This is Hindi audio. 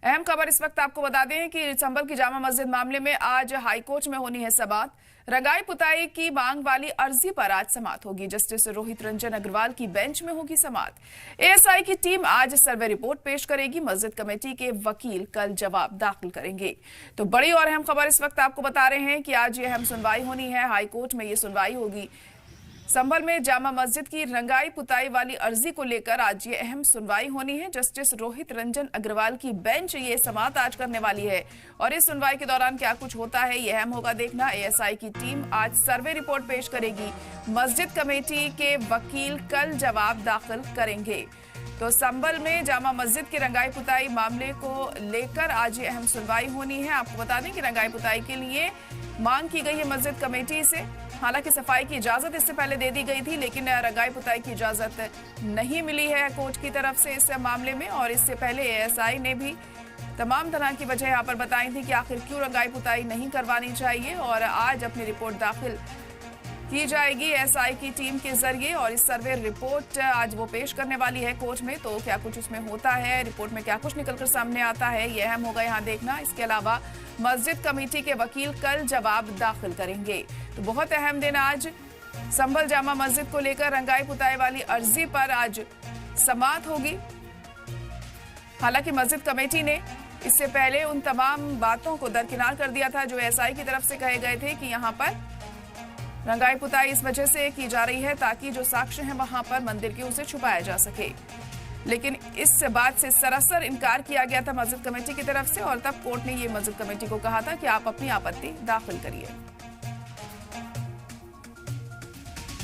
अहम खबर इस वक्त आपको बता दें कि संभल की जामा मस्जिद मामले में आज हाईकोर्ट में होनी है समाअत। रंगाई पुताई की मांग वाली अर्जी पर आज समाअत होगी। जस्टिस रोहित रंजन अग्रवाल की बेंच में होगी समाअत। एएसआई की टीम आज सर्वे रिपोर्ट पेश करेगी। मस्जिद कमेटी के वकील कल जवाब दाखिल करेंगे। तो बड़ी और अहम खबर इस वक्त आपको बता रहे हैं कि आज ये अहम सुनवाई होनी है। हाईकोर्ट में ये सुनवाई होगी। संभल में जामा मस्जिद की रंगाई पुताई वाली अर्जी को लेकर आज ये अहम सुनवाई होनी है। जस्टिस रोहित रंजन अग्रवाल की बेंच ये समाअत आज करने वाली है और इस सुनवाई के दौरान क्या कुछ होता है ये अहम होगा देखना। एएसआई की टीम आज सर्वे रिपोर्ट पेश करेगी। मस्जिद कमेटी के वकील कल जवाब दाखिल करेंगे। तो संभल में जामा मस्जिद की रंगाई पुताई मामले को लेकर आज ये अहम सुनवाई होनी है। आपको बता दें कि रंगाई पुताई के लिए मांग की गई है मस्जिद कमेटी से। हालांकि सफाई की इजाजत इससे पहले दे दी गई थी, लेकिन रंगाई पुताई की इजाजत नहीं मिली है कोर्ट की तरफ से इस मामले में। और इससे पहले एएसआई ने भी तमाम तरह की वजह यहाँ पर बताई थी कि आखिर क्यों रंगाई पुताई नहीं करवानी चाहिए। और आज अपनी रिपोर्ट दाखिल की जाएगी एएसआई की टीम के जरिए और इस सर्वे रिपोर्ट आज वो पेश करने वाली है कोर्ट में। तो क्या कुछ उसमें होता है, रिपोर्ट में क्या कुछ निकलकर सामने आता है, ये अहम होगा यहाँ देखना। इसके अलावा मस्जिद कमेटी के वकील कल जवाब दाखिल करेंगे। तो बहुत अहम दिन आज संभल जामा मस्जिद को लेकर रंगाई पुताई वाली अर्जी पर आज समाअत होगी। हालांकि मस्जिद कमेटी ने इससे पहले उन तमाम बातों को दरकिनार कर दिया था जो एएसआई की तरफ से कहे गए थे कि यहाँ पर रंगाई पुताई इस वजह से की जा रही है ताकि जो साक्ष्य है वहां पर मंदिर के उसे छुपाया जा सके। लेकिन इस बात से सरासर इनकार किया गया था मस्जिद कमेटी की तरफ से और तब कोर्ट ने ये मस्जिद कमेटी को कहा था कि आप अपनी आपत्ति दाखिल करिए।